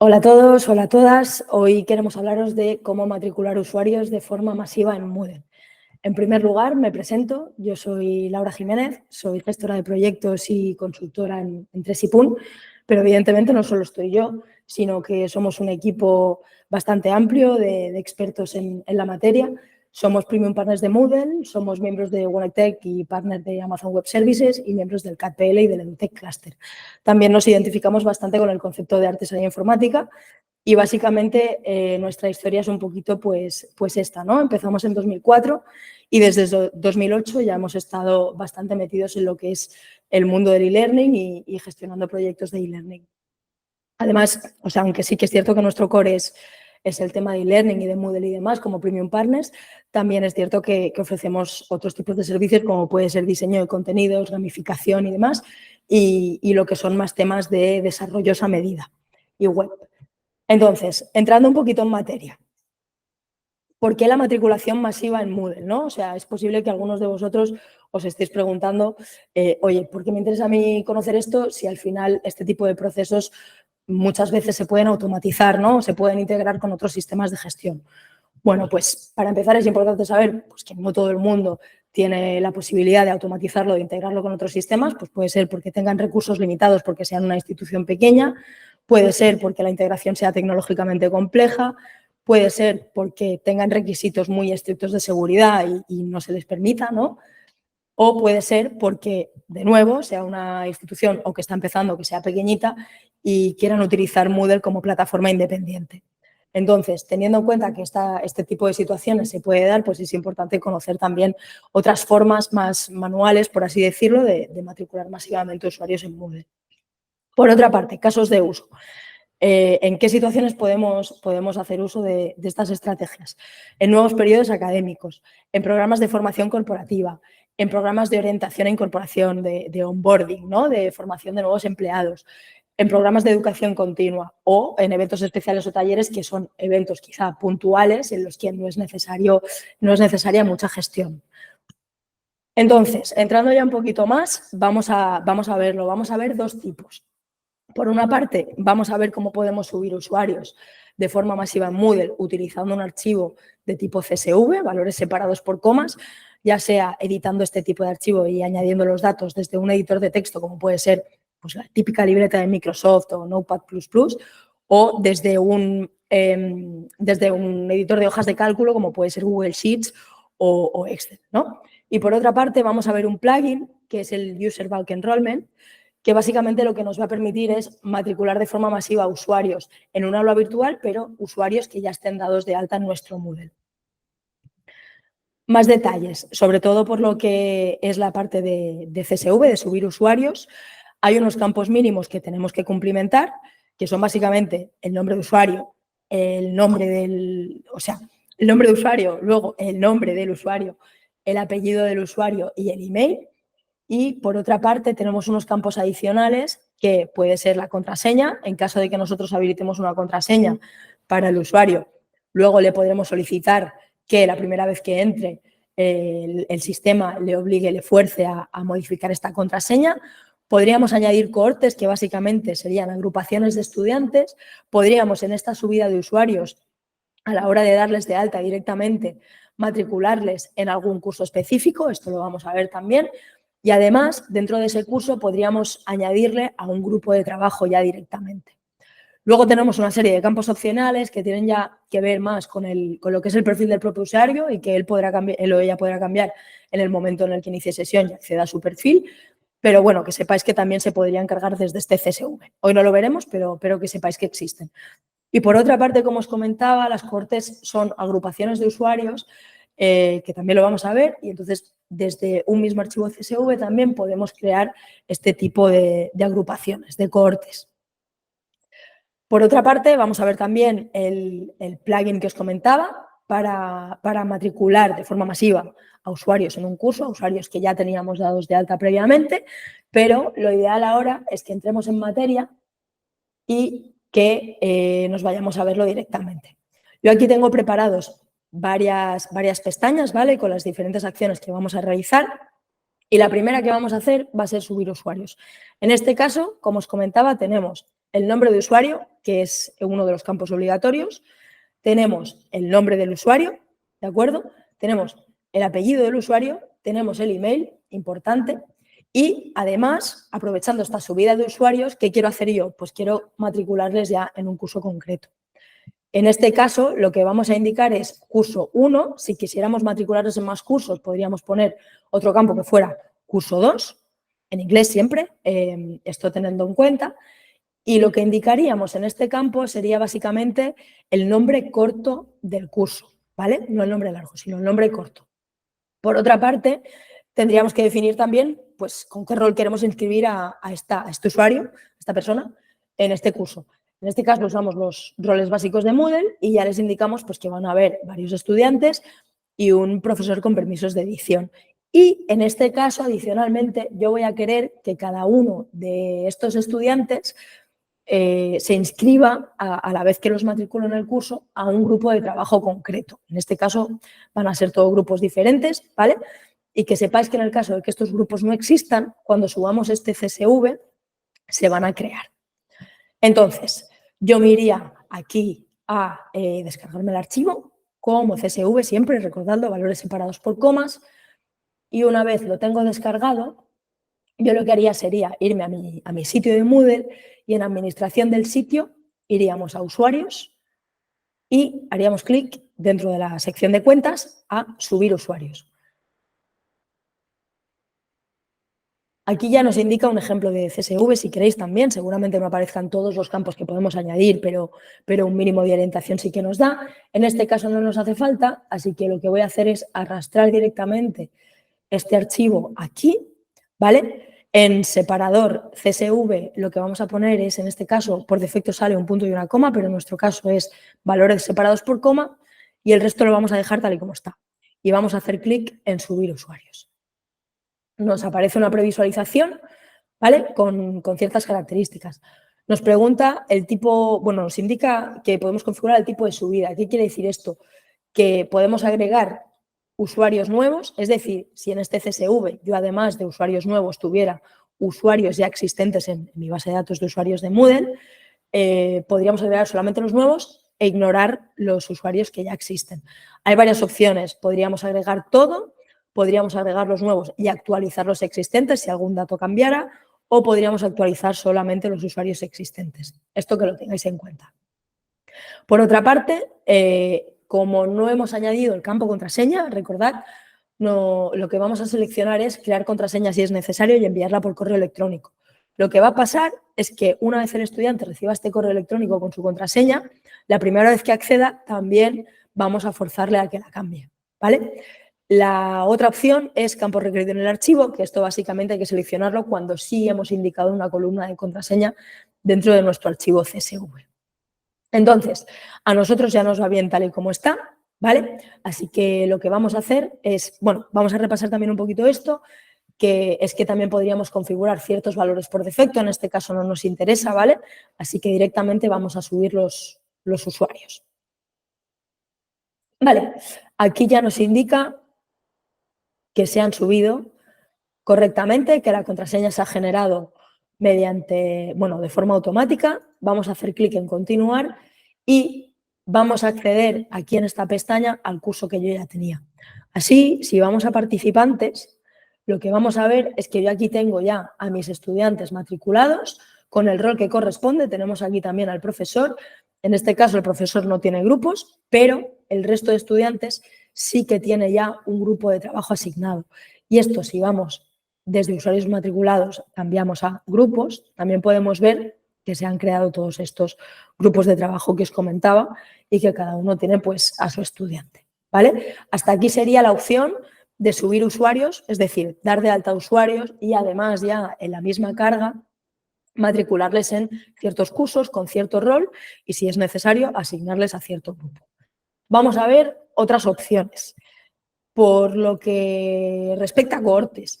Hola a todos, hola a todas. Hoy queremos hablaros de cómo matricular usuarios de forma masiva en Moodle. En primer lugar, me presento. Yo soy Laura Jiménez, soy gestora de proyectos y consultora en Tresipun, pero evidentemente no solo estoy yo, sino que somos un equipo bastante amplio de expertos en la materia. Somos Premium Partners de Moodle, somos miembros de OneTech y partners de Amazon Web Services y miembros del CATPL y del EduTech Cluster. También nos identificamos bastante con el concepto de artesanía informática y básicamente nuestra historia es un poquito pues esta, ¿no? Empezamos en 2004 y desde 2008 ya hemos estado bastante metidos en lo que es el mundo del e-learning y gestionando proyectos de e-learning. Además, o sea, aunque sí que es cierto que nuestro core es el tema de e-learning y de Moodle y demás como Premium Partners, también es cierto que ofrecemos otros tipos de servicios como puede ser diseño de contenidos, gamificación y demás, y lo que son más temas de desarrollos a medida y web. Entonces, entrando un poquito en materia, ¿por qué la matriculación masiva en Moodle, ¿no? O sea, es posible que algunos de vosotros os estéis preguntando, oye, ¿por qué me interesa a mí conocer esto si al final este tipo de procesos muchas veces se pueden automatizar, ¿no? O se pueden integrar con otros sistemas de gestión? Bueno, pues para empezar es importante saber pues, que no todo el mundo tiene la posibilidad de automatizarlo, de integrarlo con otros sistemas, pues puede ser porque tengan recursos limitados, porque sean una institución pequeña, puede ser porque la integración sea tecnológicamente compleja, puede ser porque tengan requisitos muy estrictos de seguridad y no se les permita, ¿no? O puede ser porque, de nuevo, sea una institución o que está empezando, que sea pequeñita y quieran utilizar Moodle como plataforma independiente. Entonces, teniendo en cuenta que este tipo de situaciones se puede dar, pues es importante conocer también otras formas más manuales, por así decirlo, de matricular masivamente usuarios en Moodle. Por otra parte, casos de uso. ¿En qué situaciones podemos hacer uso de estas estrategias? En nuevos periodos académicos, en programas de formación corporativa, en programas de orientación e incorporación, de onboarding, ¿no? De formación de nuevos empleados, en programas de educación continua o en eventos especiales o talleres que son eventos quizá puntuales en los que no es necesaria mucha gestión. Entonces, entrando ya un poquito más, vamos a verlo. Vamos a ver dos tipos. Por una parte, vamos a ver cómo podemos subir usuarios de forma masiva en Moodle utilizando un archivo de tipo CSV, valores separados por comas, ya sea editando este tipo de archivo y añadiendo los datos desde un editor de texto, como puede ser pues, la típica libreta de Microsoft o Notepad++, o desde un editor de hojas de cálculo, como puede ser Google Sheets o Excel, ¿no? Y por otra parte, vamos a ver un plugin, que es el User Bulk Enrollment, que básicamente lo que nos va a permitir es matricular de forma masiva usuarios en un aula virtual, pero usuarios que ya estén dados de alta en nuestro Moodle. Más detalles, sobre todo por lo que es la parte de CSV, de subir usuarios. Hay unos campos mínimos que tenemos que cumplimentar, que son básicamente el nombre de usuario, el nombre de usuario, luego el nombre del usuario, el apellido del usuario y el email. Y, por otra parte, tenemos unos campos adicionales que puede ser la contraseña, en caso de que nosotros habilitemos una contraseña para el usuario. Luego le podremos solicitar que la primera vez que entre el sistema le obligue, le fuerce a modificar esta contraseña. Podríamos añadir cohortes, que básicamente serían agrupaciones de estudiantes. Podríamos, en esta subida de usuarios, a la hora de darles de alta directamente, matricularles en algún curso específico. Esto lo vamos a ver también. Y además, dentro de ese curso podríamos añadirle a un grupo de trabajo ya directamente. Luego tenemos una serie de campos opcionales que tienen ya que ver más con lo que es el perfil del propio usuario y que él o ella podrá cambiar en el momento en el que inicie sesión y acceda a su perfil. Pero bueno, que sepáis que también se podrían cargar desde este CSV. Hoy no lo veremos, pero que sepáis que existen. Y por otra parte, como os comentaba, las cohortes son agrupaciones de usuarios, que también lo vamos a ver, y entonces desde un mismo archivo CSV también podemos crear este tipo de agrupaciones, de cohortes. Por otra parte, vamos a ver también el plugin que os comentaba para matricular de forma masiva a usuarios en un curso, a usuarios que ya teníamos dados de alta previamente, pero lo ideal ahora es que entremos en materia y que nos vayamos a verlo directamente. Yo aquí tengo preparados varias pestañas, ¿vale? Con las diferentes acciones que vamos a realizar. Y la primera que vamos a hacer va a ser subir usuarios. En este caso, como os comentaba, tenemos el nombre de usuario, que es uno de los campos obligatorios, tenemos el nombre del usuario, ¿de acuerdo? Tenemos el apellido del usuario, tenemos el email, importante, y además, aprovechando esta subida de usuarios, ¿qué quiero hacer yo? Pues quiero matricularles ya en un curso concreto. En este caso, lo que vamos a indicar es curso 1. Si quisiéramos matricularnos en más cursos, podríamos poner otro campo que fuera curso 2, en inglés siempre, esto teniendo en cuenta. Y lo que indicaríamos en este campo sería básicamente el nombre corto del curso, ¿vale? No el nombre largo, sino el nombre corto. Por otra parte, tendríamos que definir también pues, con qué rol queremos inscribir a este usuario, a esta persona, en este curso. En este caso usamos los roles básicos de Moodle y ya les indicamos pues, que van a haber varios estudiantes y un profesor con permisos de edición. Y en este caso, adicionalmente, yo voy a querer que cada uno de estos estudiantes se inscriba a la vez que los matriculo en el curso a un grupo de trabajo concreto. En este caso van a ser todos grupos diferentes, ¿vale? Y que sepáis que en el caso de que estos grupos no existan, cuando subamos este CSV, se van a crear. Entonces, yo me iría aquí a descargarme el archivo como CSV, siempre recordando valores separados por comas, y una vez lo tengo descargado, yo lo que haría sería irme a mi sitio de Moodle y en administración del sitio iríamos a usuarios y haríamos clic dentro de la sección de cuentas a subir usuarios. Aquí ya nos indica un ejemplo de CSV, si queréis también, seguramente no aparezcan todos los campos que podemos añadir, pero un mínimo de orientación sí que nos da. En este caso no nos hace falta, así que lo que voy a hacer es arrastrar directamente este archivo aquí, ¿vale? En separador CSV lo que vamos a poner es, en este caso, por defecto sale un punto y una coma, pero en nuestro caso es valores separados por coma y el resto lo vamos a dejar tal y como está. Y vamos a hacer clic en subir usuarios. Nos aparece una previsualización, ¿vale? Con ciertas características. Nos pregunta el tipo, bueno, nos indica que podemos configurar el tipo de subida. ¿Qué quiere decir esto? Que podemos agregar usuarios nuevos, es decir, si en este CSV yo además de usuarios nuevos tuviera usuarios ya existentes en mi base de datos de usuarios de Moodle, podríamos agregar solamente los nuevos e ignorar los usuarios que ya existen. Hay varias opciones, podríamos agregar todo, podríamos agregar los nuevos y actualizar los existentes si algún dato cambiara, o podríamos actualizar solamente los usuarios existentes. Esto que lo tengáis en cuenta. Por otra parte, como no hemos añadido el campo contraseña, recordad, lo que vamos a seleccionar es crear contraseña si es necesario y enviarla por correo electrónico. Lo que va a pasar es que una vez el estudiante reciba este correo electrónico con su contraseña, la primera vez que acceda también vamos a forzarle a que la cambie, ¿vale? La otra opción es campo requerido en el archivo, que esto básicamente hay que seleccionarlo cuando sí hemos indicado una columna de contraseña dentro de nuestro archivo CSV. Entonces, a nosotros ya nos va bien tal y como está, ¿vale? Así que lo que vamos a hacer es, bueno, vamos a repasar también un poquito esto, que es que también podríamos configurar ciertos valores por defecto, en este caso no nos interesa, ¿vale? Así que directamente vamos a subir los usuarios. Vale, aquí ya nos indica que se han subido correctamente, que la contraseña se ha generado mediante, bueno, de forma automática. Vamos a hacer clic en continuar y vamos a acceder aquí en esta pestaña al curso que yo ya tenía. Así, si vamos a participantes, lo que vamos a ver es que yo aquí tengo ya a mis estudiantes matriculados con el rol que corresponde. Tenemos aquí también al profesor. En este caso, el profesor no tiene grupos, pero el resto de estudiantes sí que tiene ya un grupo de trabajo asignado. Y esto, si vamos desde usuarios matriculados, cambiamos a grupos, también podemos ver que se han creado todos estos grupos de trabajo que os comentaba y que cada uno tiene pues a su estudiante, ¿vale? Hasta aquí sería la opción de subir usuarios, es decir, dar de alta usuarios y además ya en la misma carga matricularles en ciertos cursos con cierto rol y, si es necesario, asignarles a cierto grupo. Vamos a ver otras opciones. Por lo que respecta a cohortes,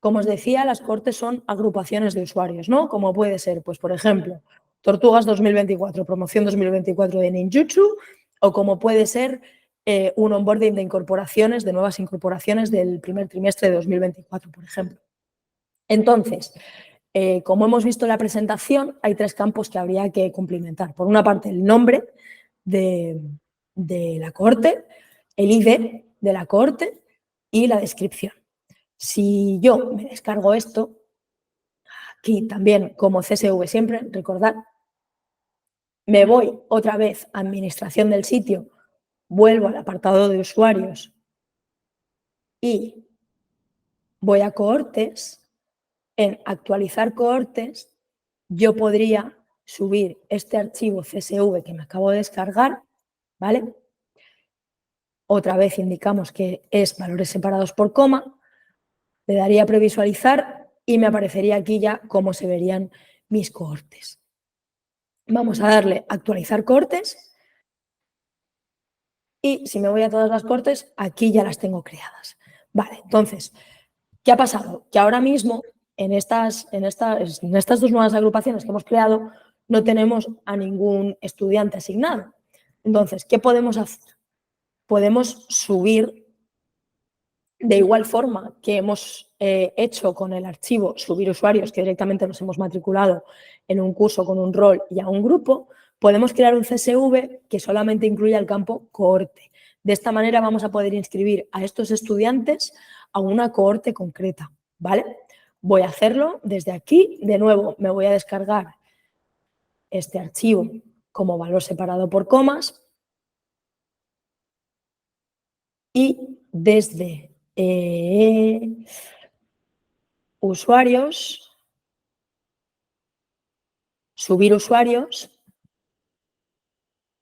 como os decía, las cohortes son agrupaciones de usuarios, ¿no? Como puede ser, pues por ejemplo, Tortugas 2024, promoción 2024 de Ninjutsu, o como puede ser un onboarding de incorporaciones, de nuevas incorporaciones del primer trimestre de 2024, por ejemplo. Entonces, Como hemos visto en la presentación, hay 3 campos que habría que cumplimentar. Por una parte, el nombre de la cohorte, el ID de la cohorte y la descripción. Si yo me descargo esto, aquí también como CSV siempre, recordad, me voy otra vez a administración del sitio, vuelvo al apartado de usuarios y voy a cohortes. En actualizar cohortes, yo podría subir este archivo CSV que me acabo de descargar, ¿vale? Otra vez indicamos que es valores separados por coma, le daría a previsualizar y me aparecería aquí ya cómo se verían mis cohortes. Vamos a darle a actualizar cohortes y si me voy a todas las cohortes, aquí ya las tengo creadas. Vale, entonces, ¿qué ha pasado? Que ahora mismo en estas 2 nuevas agrupaciones que hemos creado no tenemos a ningún estudiante asignado. Entonces, ¿qué podemos hacer? Podemos subir de igual forma que hemos hecho con el archivo subir usuarios que directamente nos hemos matriculado en un curso con un rol y a un grupo, podemos crear un CSV que solamente incluya el campo cohorte. De esta manera vamos a poder inscribir a estos estudiantes a una cohorte concreta, ¿vale? Voy a hacerlo desde aquí. De nuevo, me voy a descargar este archivo como valor separado por comas y desde usuarios, subir usuarios,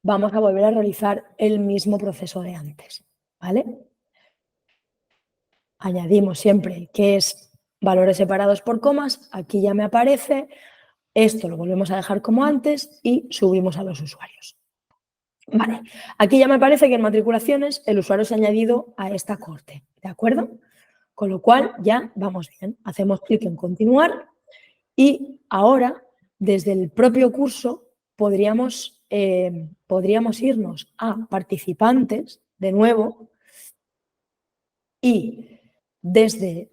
vamos a volver a realizar el mismo proceso de antes, ¿vale? Añadimos siempre que es valores separados por comas, aquí ya me aparece, esto lo volvemos a dejar como antes y subimos a los usuarios. Vale, aquí ya me parece que en matriculaciones el usuario se ha añadido a esta cohorte, ¿de acuerdo? Con lo cual ya vamos bien, hacemos clic en continuar y ahora desde el propio curso podríamos irnos a participantes de nuevo y desde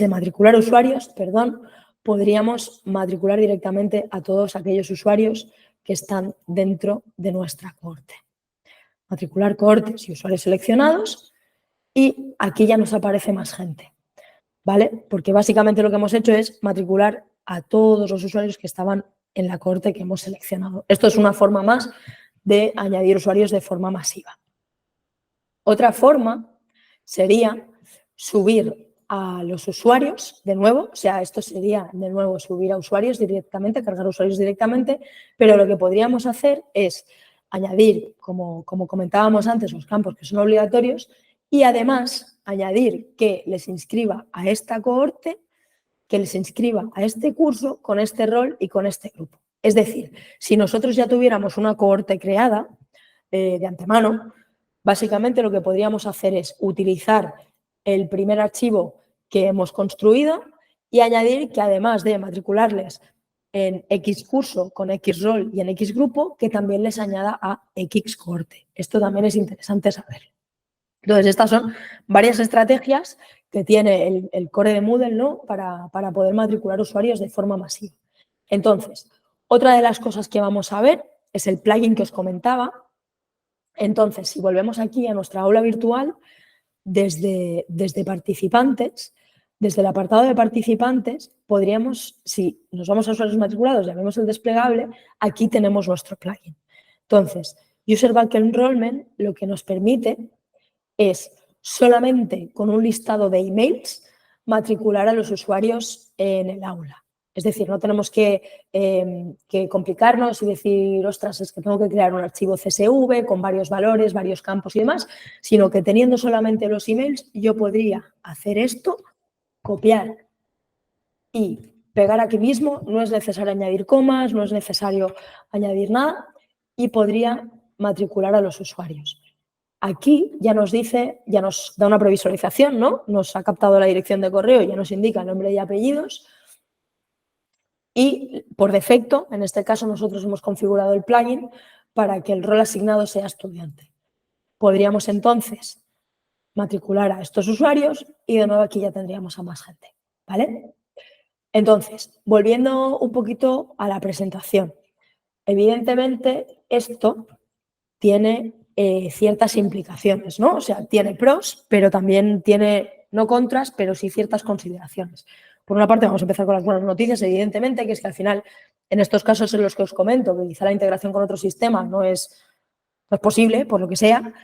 matricular usuarios, perdón, podríamos matricular directamente a todos aquellos usuarios que están dentro de nuestra cohorte. Matricular cohortes y usuarios seleccionados y aquí ya nos aparece más gente, ¿vale? Porque básicamente lo que hemos hecho es matricular a todos los usuarios que estaban en la cohorte que hemos seleccionado. Esto es una forma más de añadir usuarios de forma masiva. Otra forma sería subir a los usuarios de nuevo, o sea, esto sería de nuevo subir a usuarios directamente, cargar usuarios directamente, pero lo que podríamos hacer es añadir, como comentábamos antes, los campos que son obligatorios y además añadir que les inscriba a esta cohorte, que les inscriba a este curso con este rol y con este grupo. Es decir, si nosotros ya tuviéramos una cohorte creada de antemano, básicamente lo que podríamos hacer es utilizar el primer archivo que hemos construido y añadir que además de matricularles en X curso con X rol y en X grupo, que también les añada a X cohorte. Esto también es interesante saber. Entonces, estas son varias estrategias que tiene el core de Moodle, ¿no? para poder matricular usuarios de forma masiva. Entonces, otra de las cosas que vamos a ver es el plugin que os comentaba. Entonces, si volvemos aquí a nuestra aula virtual, desde participantes, desde el apartado de participantes, podríamos, si nos vamos a usuarios matriculados y abrimos el desplegable, aquí tenemos nuestro plugin. Entonces, User Bulk Enrollment lo que nos permite es solamente con un listado de emails matricular a los usuarios en el aula. Es decir, no tenemos que complicarnos y decir, ostras, es que tengo que crear un archivo CSV con varios valores, varios campos y demás, sino que teniendo solamente los emails, yo podría hacer esto, copiar y pegar aquí mismo. No es necesario añadir comas, no es necesario añadir nada y podría matricular a los usuarios. Aquí ya nos dice, ya nos da una previsualización, ¿no? Nos ha captado la dirección de correo, ya nos indica nombre y apellidos. Y por defecto, en este caso, nosotros hemos configurado el plugin para que el rol asignado sea estudiante. Podríamos entonces matricular a estos usuarios y de nuevo aquí ya tendríamos a más gente, ¿vale? Entonces, volviendo un poquito a la presentación. Evidentemente, esto tiene ciertas implicaciones, ¿no? O sea, tiene pros, pero también tiene no contras, pero sí ciertas consideraciones. Por una parte, vamos a empezar con las buenas noticias, evidentemente, que es que al final, en estos casos en los que os comento, que quizá la integración con otros sistemas no es posible, por lo que sea,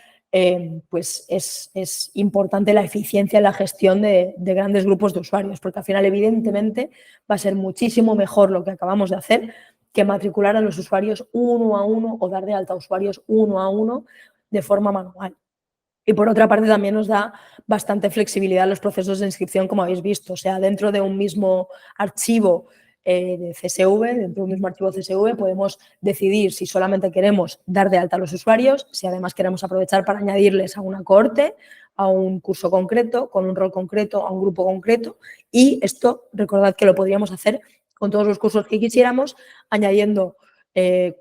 pues es importante la eficiencia en la gestión de grandes grupos de usuarios, porque al final, evidentemente, va a ser muchísimo mejor lo que acabamos de hacer que matricular a los usuarios uno a uno o dar de alta a usuarios uno a uno de forma manual. Y por otra parte también nos da bastante flexibilidad en los procesos de inscripción, como habéis visto. O sea, dentro de un mismo archivo de CSV, dentro de un mismo archivo CSV, podemos decidir si solamente queremos dar de alta a los usuarios, si además queremos aprovechar para añadirles a una cohorte, a un curso concreto, con un rol concreto, a un grupo concreto. Y esto, recordad que lo podríamos hacer con todos los cursos que quisiéramos, añadiendo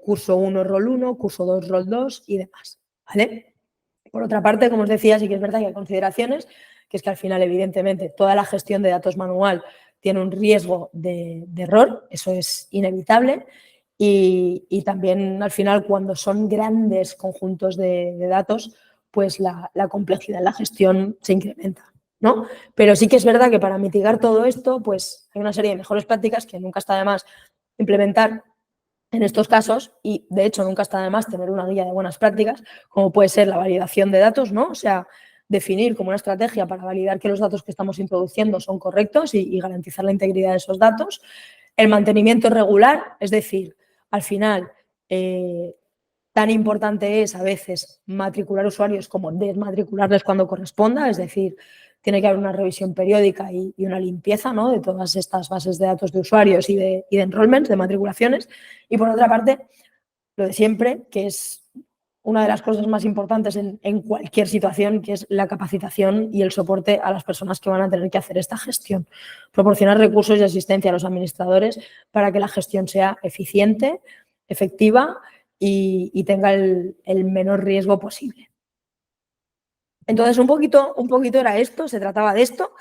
curso 1, rol 1, curso 2, rol 2 y demás, ¿vale? Por otra parte, como os decía, sí que es verdad que hay consideraciones, que es que al final, evidentemente, toda la gestión de datos manual tiene un riesgo de error, eso es inevitable, y también al final cuando son grandes conjuntos de datos, pues la complejidad en la gestión se incrementa, ¿no? Pero sí que es verdad que para mitigar todo esto, pues hay una serie de mejores prácticas que nunca está de más implementar en estos casos, y de hecho nunca está de más tener una guía de buenas prácticas, como puede ser la validación de datos, ¿no? O sea, definir como una estrategia para validar que los datos que estamos introduciendo son correctos y garantizar la integridad de esos datos. El mantenimiento regular, es decir, al final, tan importante es a veces matricular usuarios como desmatricularles cuando corresponda, es decir, tiene que haber una revisión periódica y una limpieza, ¿no?, de todas estas bases de datos de usuarios y de enrollments, de matriculaciones. Y por otra parte, lo de siempre, que es una de las cosas más importantes en cualquier situación, que es la capacitación y el soporte a las personas que van a tener que hacer esta gestión. Proporcionar recursos y asistencia a los administradores para que la gestión sea eficiente, efectiva y tenga el menor riesgo posible. Entonces, un poquito era esto, se trataba de esto.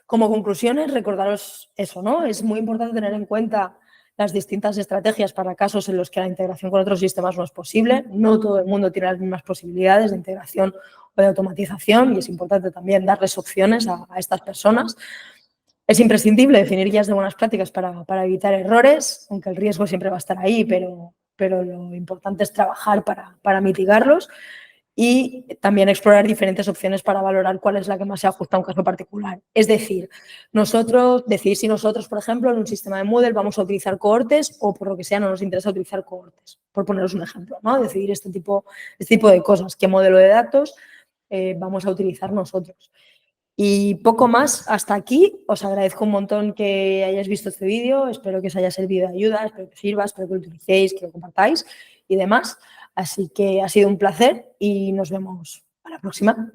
Como conclusiones, recordaros eso, ¿no? Es muy importante tener en cuenta las distintas estrategias para casos en los que la integración con otros sistemas no es posible. No todo el mundo tiene las mismas posibilidades de integración o de automatización y es importante también darles opciones a estas personas. Es imprescindible definir guías de buenas prácticas para evitar errores, aunque el riesgo siempre va a estar ahí, pero lo importante es trabajar para mitigarlos. Y también explorar diferentes opciones para valorar cuál es la que más se ajusta a un caso particular. Es decir, decidir si nosotros, por ejemplo, en un sistema de Moodle vamos a utilizar cohortes o por lo que sea no nos interesa utilizar cohortes, por poneros un ejemplo, ¿no? Decidir este tipo de cosas, qué modelo de datos vamos a utilizar nosotros. Y poco más hasta aquí. Os agradezco un montón que hayáis visto este vídeo. Espero que os haya servido de ayuda, espero que os sirva, espero que lo utilicéis, que lo compartáis y demás. Así que ha sido un placer y nos vemos a la próxima.